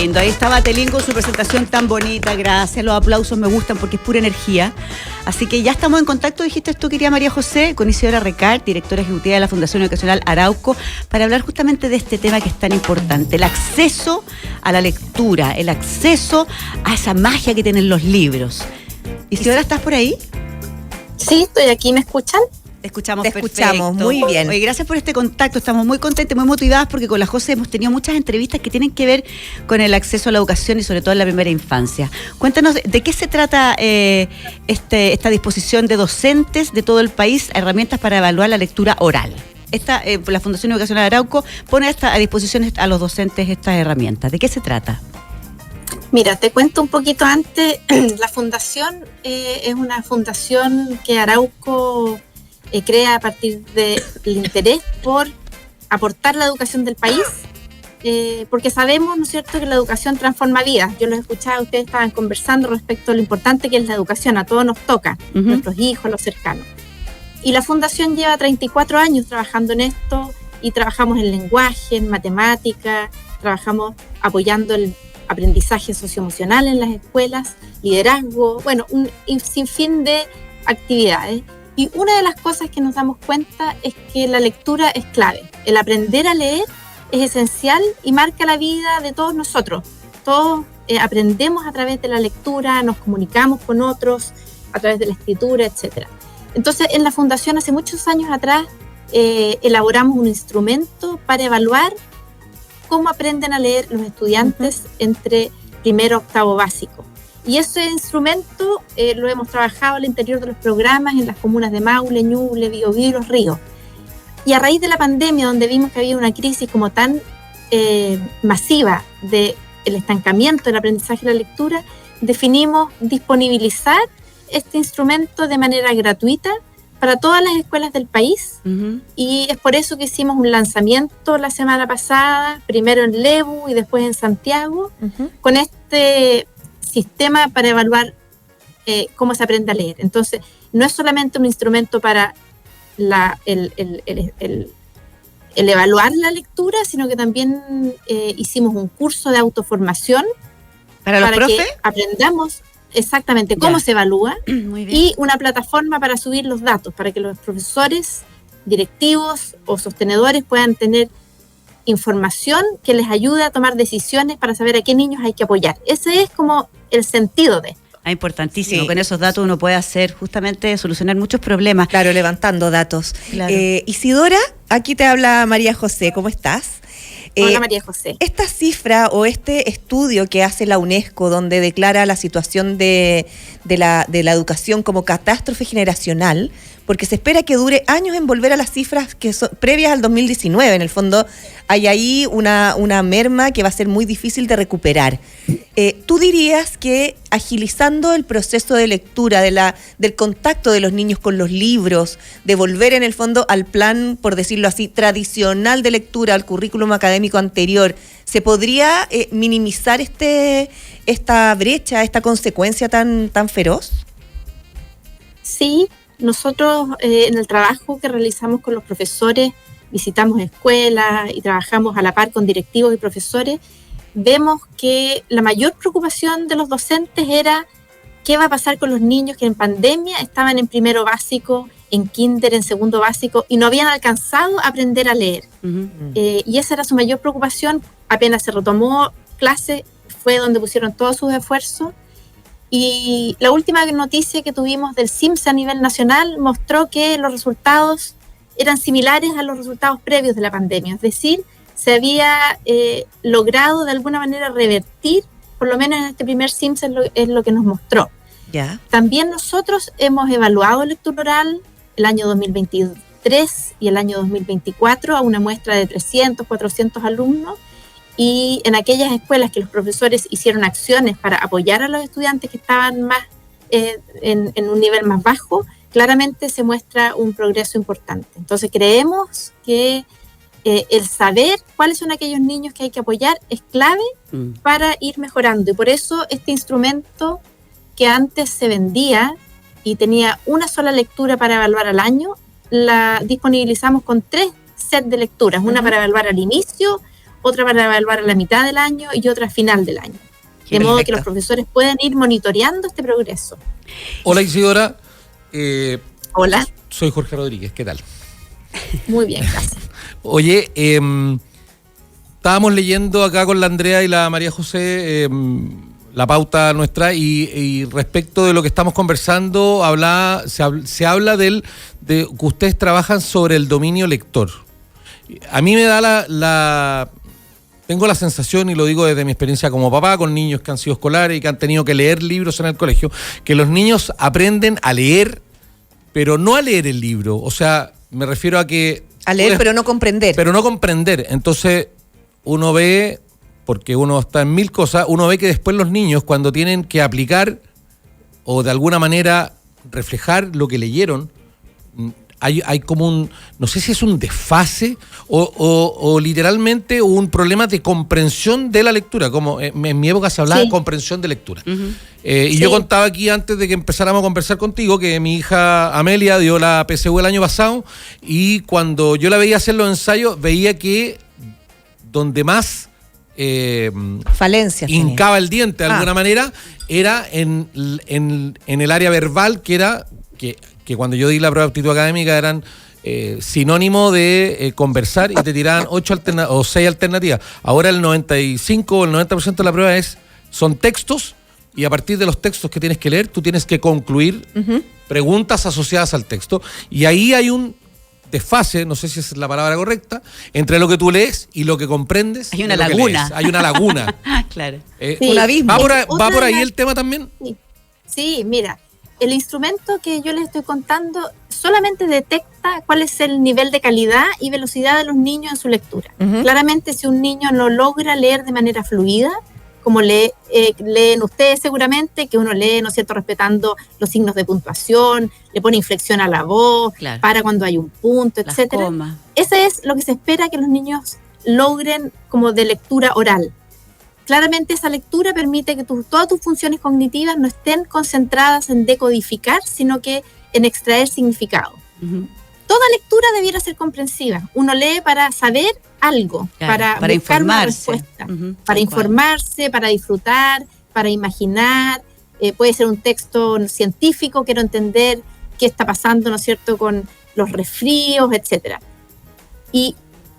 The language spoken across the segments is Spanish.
lindo. Ahí estaba Telín con su presentación tan bonita. Gracias. Los aplausos me gustan porque es pura energía. Así que ya estamos en contacto, dijiste tú, querida María José, con Isidora Recart, directora ejecutiva de la Fundación Educacional Arauco, para hablar justamente de este tema que es tan importante, el acceso a la lectura, el acceso a esa magia que tienen los libros. Isidora, ¿estás por ahí? Sí, estoy aquí. ¿Me escuchan? Te escuchamos muy bien. Oye, gracias por este contacto, estamos muy contentos, muy motivadas porque con la José hemos tenido muchas entrevistas que tienen que ver con el acceso a la educación y sobre todo en la primera infancia. Cuéntanos, ¿de qué se trata esta disposición de docentes de todo el país, herramientas para evaluar la lectura oral? La Fundación Educacional Arauco pone a disposición a los docentes estas herramientas. ¿De qué se trata? Mira, te cuento un poquito antes. La fundación es una fundación que Arauco crea a partir del interés por aportar la educación del país, porque sabemos, ¿no es cierto?, que la educación transforma vidas. Yo los escuchaba, ustedes estaban conversando respecto a lo importante que es la educación, a todos nos toca, nuestros hijos, los cercanos. Y la fundación lleva 34 años trabajando en esto y trabajamos en lenguaje, en matemática, trabajamos apoyando el aprendizaje socioemocional en las escuelas, liderazgo, bueno, un sinfín de actividades. Y una de las cosas que nos damos cuenta es que la lectura es clave. El aprender a leer es esencial y marca la vida de todos nosotros. Todos aprendemos a través de la lectura, nos comunicamos con otros a través de la escritura, etc. Entonces, en la Fundación, hace muchos años atrás, elaboramos un instrumento para evaluar cómo aprenden a leer los estudiantes entre primero a octavo básico. Y ese instrumento lo hemos trabajado al interior de los programas en las comunas de Maule, Ñuble, Biobío y Los Ríos. Y a raíz de la pandemia, donde vimos que había una crisis como tan masiva del estancamiento del aprendizaje de la lectura, definimos disponibilizar este instrumento de manera gratuita para todas las escuelas del país. Y es por eso que hicimos un lanzamiento la semana pasada, primero en Lebu y después en Santiago, con este sistema para evaluar cómo se aprende a leer. Entonces, no es solamente un instrumento para el evaluar la lectura, sino que también hicimos un curso de autoformación para que aprendamos exactamente cómo se evalúa y una plataforma para subir los datos, para que los profesores, directivos o sostenedores puedan tener información que les ayude a tomar decisiones para saber a qué niños hay que apoyar. Ese es como el sentido de... Importantísimo, con esos datos uno puede solucionar muchos problemas. Claro, levantando datos. Claro. Isidora, aquí te habla María José, ¿cómo estás? Hola María José. Esta cifra o este estudio que hace la UNESCO, donde declara la situación de la educación como catástrofe generacional, porque se espera que dure años en volver a las cifras que son previas al 2019. En el fondo hay ahí una merma que va a ser muy difícil de recuperar. ¿Tú dirías que agilizando el proceso de lectura, del contacto de los niños con los libros, de volver en el fondo al plan, por decirlo así, tradicional de lectura, al currículum académico anterior, se podría minimizar esta brecha, esta consecuencia tan feroz? Sí. Nosotros en el trabajo que realizamos con los profesores, visitamos escuelas y trabajamos a la par con directivos y profesores, vemos que la mayor preocupación de los docentes era qué va a pasar con los niños que en pandemia estaban en primero básico, en kinder, en segundo básico y no habían alcanzado a aprender a leer. Y esa era su mayor preocupación. Apenas se retomó clase, fue donde pusieron todos sus esfuerzos. Y la última noticia que tuvimos del CIMSS a nivel nacional mostró que los resultados eran similares a los resultados previos de la pandemia. Es decir, se había logrado de alguna manera revertir, por lo menos en este primer CIMSS es lo que nos mostró. También nosotros hemos evaluado lectura oral el año 2023 y el año 2024 a una muestra de 300, 400 alumnos. Y en aquellas escuelas que los profesores hicieron acciones para apoyar a los estudiantes que estaban más en un nivel más bajo, claramente se muestra un progreso importante. Entonces creemos que el saber cuáles son aquellos niños que hay que apoyar es clave para ir mejorando. Y por eso este instrumento que antes se vendía y tenía una sola lectura para evaluar al año, la disponibilizamos con 3 sets de lecturas, una para evaluar al inicio, otra para evaluar a la mitad del año y otra a final del año. De modo que los profesores puedan ir monitoreando este progreso. Hola Isidora. Hola. Soy Jorge Rodríguez, ¿qué tal? Muy bien, gracias. Oye, estábamos leyendo acá con la Andrea y la María José la pauta nuestra y respecto de lo que estamos conversando, se habla de que ustedes trabajan sobre el dominio lector. A mí me da tengo la sensación, y lo digo desde mi experiencia como papá, con niños que han sido escolares y que han tenido que leer libros en el colegio, que los niños aprenden a leer, pero no a leer el libro. O sea, me refiero a que... A leer, pero no comprender. Pero no comprender. Entonces, uno ve, porque uno está en mil cosas, uno ve que después los niños, cuando tienen que aplicar o de alguna manera reflejar lo que leyeron, hay como no sé si es un desfase o literalmente un problema de comprensión de la lectura, como en mi época se hablaba de comprensión de lectura. Uh-huh. Y yo contaba aquí antes de que empezáramos a conversar contigo que mi hija Amelia dio la PSU el año pasado y cuando yo la veía hacer los ensayos veía que donde más falencias hincaba el diente de alguna manera era en el área verbal, que era que cuando yo di la prueba de aptitud académica eran sinónimo de conversar y te tiraban 6 alternativas. Ahora el 95 o el 90% de la prueba son textos y a partir de los textos que tienes que leer tú tienes que concluir preguntas asociadas al texto y ahí hay un desfase, no sé si es la palabra correcta, entre lo que tú lees y lo que comprendes. Hay una laguna. Hay una laguna. Claro. Un abismo. ¿Va por ahí el tema también? Sí, mira. El instrumento que yo les estoy contando solamente detecta cuál es el nivel de calidad y velocidad de los niños en su lectura. Uh-huh. Claramente, si un niño no logra leer de manera fluida, como leen ustedes seguramente, que uno lee, ¿no es cierto?, respetando los signos de puntuación, le pone inflexión a la voz, claro, para cuando hay un punto, etcétera. Ese es lo que se espera que los niños logren como de lectura oral. Claramente esa lectura permite que todas tus funciones cognitivas no estén concentradas en decodificar, sino que en extraer significado. Uh-huh. Toda lectura debiera ser comprensiva. Uno lee para saber algo, claro, para buscar una respuesta, para informarse, para disfrutar, para imaginar. Puede ser un texto científico, quiero entender qué está pasando, ¿no es cierto?, con los resfríos, etcétera. Y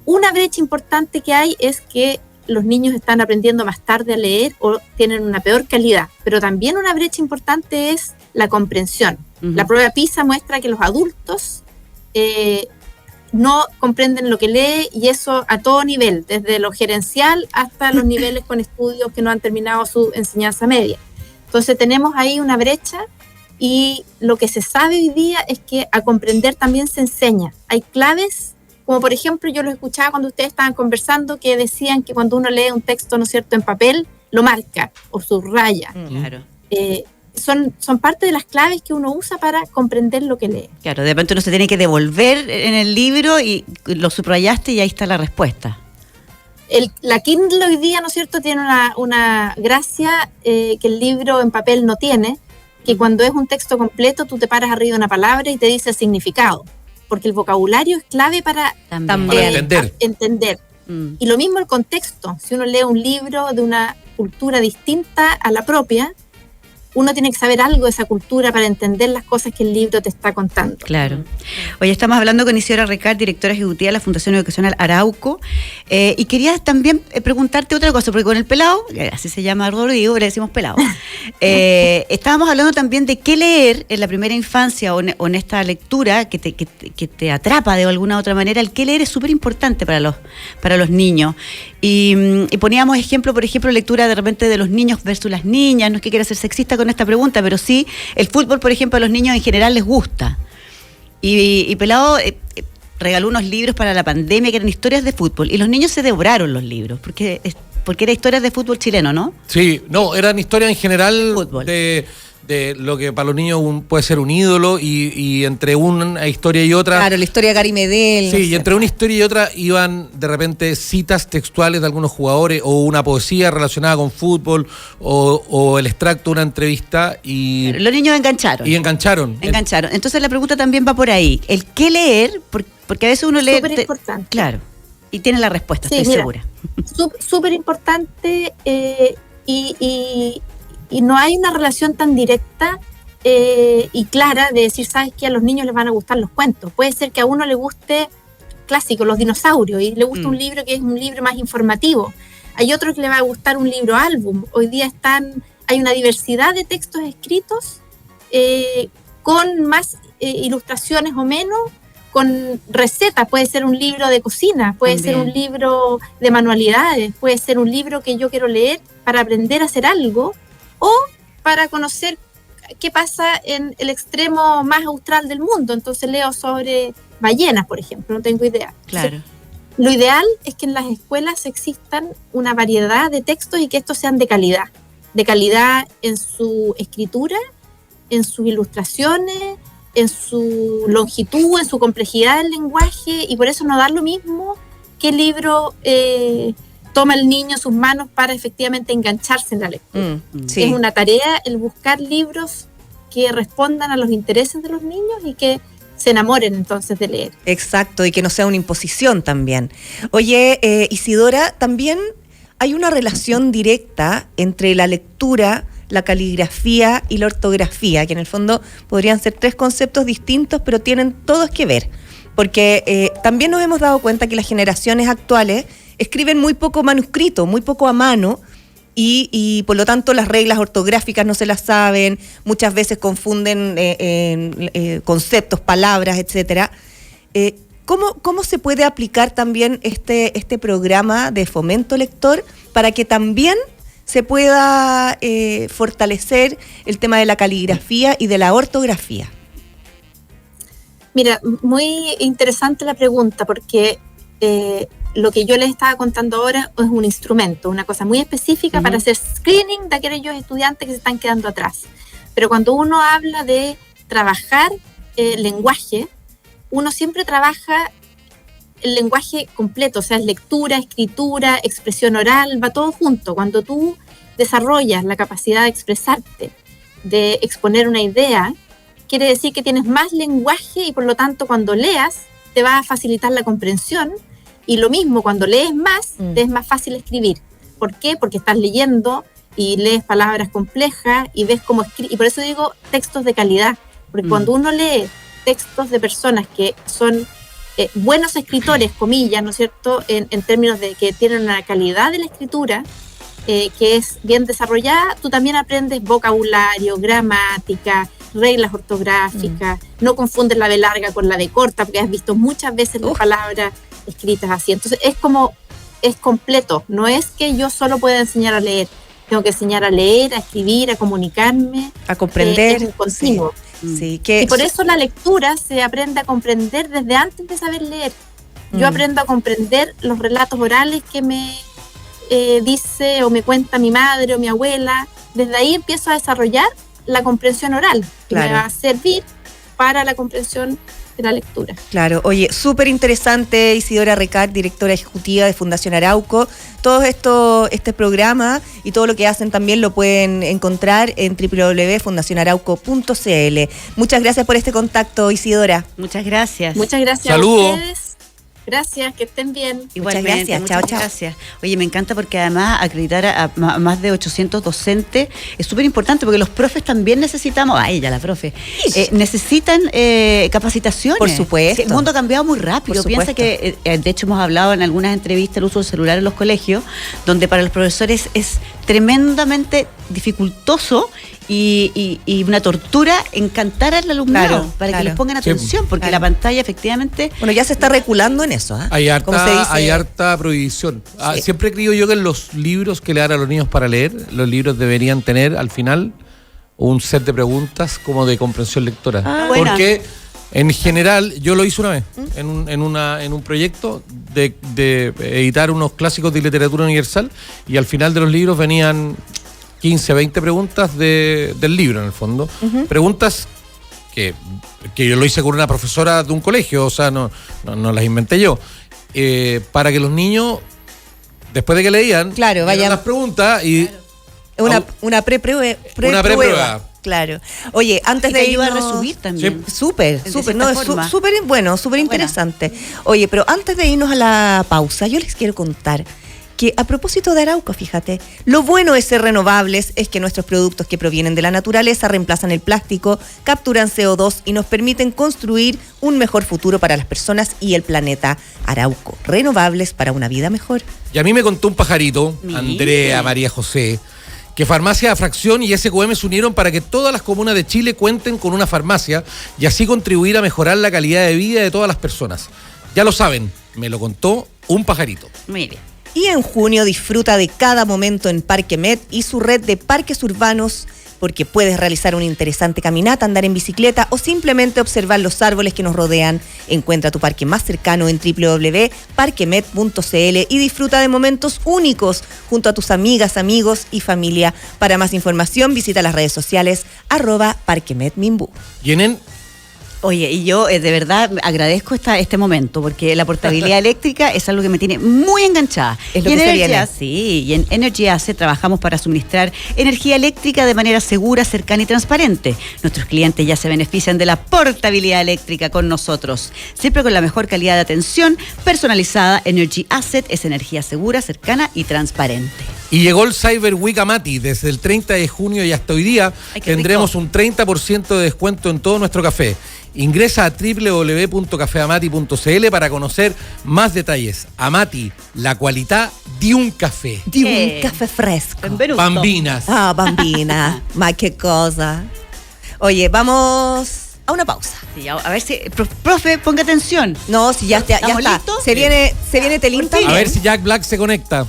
una brecha importante que hay es que los niños están aprendiendo más tarde a leer o tienen una peor calidad. Pero también una brecha importante es la comprensión. Uh-huh. La prueba PISA muestra que los adultos no comprenden lo que lee y eso a todo nivel, desde lo gerencial hasta los niveles con estudios que no han terminado su enseñanza media. Entonces tenemos ahí una brecha y lo que se sabe hoy día es que a comprender también se enseña. Hay claves. Como por ejemplo, yo lo escuchaba cuando ustedes estaban conversando, que decían que cuando uno lee un texto, ¿no es cierto?, en papel, lo marca o subraya. Claro. Son parte de las claves que uno usa para comprender lo que lee. Claro, de repente uno se tiene que devolver en el libro y lo subrayaste y ahí está la respuesta. La Kindle hoy día, ¿no es cierto?, tiene una gracia que el libro en papel no tiene, que cuando es un texto completo tú te paras arriba de una palabra y te dice el significado. Porque el vocabulario es clave para entender. Y lo mismo el contexto. Si uno lee un libro de una cultura distinta a la propia, uno tiene que saber algo de esa cultura para entender las cosas que el libro te está contando. Claro. Hoy estamos hablando con Isidora Recart, directora ejecutiva de la Fundación Educacional Arauco, y quería también preguntarte otra cosa, porque con el pelado, así se llama Rodrigo, le decimos pelado, estábamos hablando también de qué leer en la primera infancia o en esta lectura que te atrapa de alguna u otra manera. El qué leer es súper importante para los niños. Y poníamos ejemplo, por ejemplo, lectura de repente de los niños versus las niñas. No es que quiera ser sexista con esta pregunta, pero sí, el fútbol, por ejemplo, a los niños en general les gusta. Y Pelado regaló unos libros para la pandemia que eran historias de fútbol. Y los niños se devoraron los libros, porque era historias de fútbol chileno, ¿no? Sí, no, eran historias en general de lo que para los niños puede ser un ídolo y entre una historia y otra... Claro, la historia de Gary Medel. Sí, y entre una historia y otra iban de repente citas textuales de algunos jugadores o una poesía relacionada con fútbol o el extracto de una entrevista y... Los niños engancharon. Y engancharon. Entonces la pregunta también va por ahí. El qué leer, porque a veces uno lee... Súper importante. Claro. Y tiene la respuesta, Sí, estoy mira, segura. Súper importante, y no hay una relación tan directa y clara de decir, sabes que a los niños les van a gustar los cuentos. Puede ser que a uno le guste clásico, los dinosaurios, y le gusta un libro que es un libro más informativo. Hay otro que le va a gustar un libro álbum. Hoy día hay una diversidad de textos escritos con más ilustraciones o menos, con recetas. Puede ser un libro de cocina, puede También. ser un libro de manualidades, puede ser un libro que yo quiero leer para aprender a hacer algo o para conocer qué pasa en el extremo más austral del mundo. Entonces leo sobre ballenas, por ejemplo, no tengo idea. Claro. Entonces, lo ideal es que en las escuelas existan una variedad de textos y que estos sean de calidad en su escritura, en sus ilustraciones, en su longitud, en su complejidad del lenguaje, y por eso no da lo mismo qué libro toma el niño en sus manos para efectivamente engancharse en la lectura. Sí. Es una tarea el buscar libros que respondan a los intereses de los niños y que se enamoren entonces de leer. Exacto, y que no sea una imposición también. Oye, Isidora, también hay una relación directa entre la lectura, la caligrafía y la ortografía, que en el fondo podrían ser tres conceptos distintos, pero tienen todos que ver. Porque también nos hemos dado cuenta que las generaciones actuales escriben muy poco manuscrito, muy poco a mano, y por lo tanto las reglas ortográficas no se las saben, muchas veces confunden conceptos, palabras, etcétera. ¿Cómo se puede aplicar también este programa de fomento lector para que también se pueda fortalecer el tema de la caligrafía y de la ortografía? Mira, muy interesante la pregunta, porque lo que yo les estaba contando ahora es un instrumento, una cosa muy específica para hacer screening de aquellos estudiantes que se están quedando atrás. Pero cuando uno habla de trabajar lenguaje, uno siempre trabaja el lenguaje completo, o sea, es lectura, escritura, expresión oral, va todo junto. Cuando tú desarrollas la capacidad de expresarte, de exponer una idea, quiere decir que tienes más lenguaje y por lo tanto cuando leas te va a facilitar la comprensión, y lo mismo cuando lees más, te es más fácil escribir. ¿Por qué? Porque estás leyendo y lees palabras complejas y ves cómo escribir, y por eso digo textos de calidad, porque cuando uno lee textos de personas que son buenos escritores, comillas, ¿no es cierto?, en términos de que tienen una calidad de la escritura que es bien desarrollada, tú también aprendes vocabulario, gramática, reglas ortográficas, no confundes la B larga con la B corta, porque has visto muchas veces las palabras escritas así. Entonces es completo, no es que yo solo pueda enseñar a leer, tengo que enseñar a leer, a escribir, a comunicarme, A comprender. es un continuo. Sí, que Y por eso la lectura se aprende a comprender desde antes de saber leer. Yo aprendo a comprender los relatos orales que me dice o me cuenta mi madre o mi abuela. Desde ahí empiezo a desarrollar la comprensión oral, que Claro. me va a servir para la comprensión de la lectura. Claro, oye, súper interesante, Isidora Recart, directora ejecutiva de Fundación Arauco. Todo este programa y todo lo que hacen también lo pueden encontrar en www.fundacionarauco.cl. Muchas gracias por este contacto, Isidora. Muchas gracias. Muchas gracias Saludos. a ustedes. Gracias, que estén bien. Igualmente, Muchas gracias. muchas Chao, chao. gracias. Oye, me encanta porque además acreditar a más de 800 docentes es súper importante, porque los profes también necesitamos, ella la profe, necesitan capacitaciones. Por supuesto. Sí, el mundo ha cambiado muy rápido. Por Piensa supuesto. que, de hecho hemos hablado en algunas entrevistas del uso del celular en los colegios, donde para los profesores es tremendamente dificultoso y una tortura encantar al alumnado Claro, para claro. que les pongan Sí, atención, porque claro. la pantalla efectivamente... Bueno, ya se está reculando en eso, ¿ah? Hay Como se dice. hay harta prohibición. Sí. Siempre he creído yo que en los libros que le dan a los niños para leer, los libros deberían tener al final un set de preguntas como de comprensión lectora. buena. Porque en general, yo lo hice una vez en un proyecto de editar unos clásicos de literatura universal, y al final de los libros venían 15, 20 preguntas del libro, en el fondo. Preguntas que yo lo hice con una profesora de un colegio, o sea, no las inventé yo. Para que los niños, después de que leían, Claro, vieran vayan- las preguntas y Una preprueba. una preprueba. Claro. Oye, antes Y te de ayuda a irnos... resumir también. Súper, De súper, cierta no, es forma. súper bueno, súper Está buena. interesante. Oye, pero antes de irnos a la pausa, yo les quiero contar que a propósito de Arauco, fíjate, lo bueno de ser renovables es que nuestros productos que provienen de la naturaleza reemplazan el plástico, capturan CO2 y nos permiten construir un mejor futuro para las personas y el planeta. Arauco, renovables para una vida mejor. Y a mí me contó un pajarito, Mire. Andrea, María José, que Farmacia Fracción y SQM se unieron para que todas las comunas de Chile cuenten con una farmacia y así contribuir a mejorar la calidad de vida de todas las personas. Ya lo saben, me lo contó un pajarito. Mire. Y en junio disfruta de cada momento en Parque Met y su red de parques urbanos, porque puedes realizar una interesante caminata, andar en bicicleta o simplemente observar los árboles que nos rodean. Encuentra tu parque más cercano en www.parquemet.cl y disfruta de momentos únicos junto a tus amigas, amigos y familia. Para más información visita las redes sociales @parquemetminbu. Oye, y yo de verdad agradezco este momento, porque la portabilidad eléctrica es algo que me tiene muy enganchada. Es lo y que en se Energy viene. sí, y en Energy Asset trabajamos para suministrar energía eléctrica de manera segura, cercana y transparente. Nuestros clientes ya se benefician de la portabilidad eléctrica con nosotros. Siempre con la mejor calidad de atención personalizada. Energy Asset es energía segura, cercana y transparente. Y llegó el Cyber Week a Mati. Desde el 30 de junio y hasta hoy día Ay, qué tendremos rico. un 30% de descuento en todo nuestro café. Ingresa a www.cafeamati.cl para conocer más detalles. Amati, la cualidad de un café. De un café fresco. Benvenuto. Bambinas. Ah, bambina. Ma, qué cosa. Oye, vamos a una pausa. Sí, a ver si, profe, ponga atención. No, si ya está. ¿Estamos listos? Se viene Telín Por fin. A también. ver si Jack Black se conecta.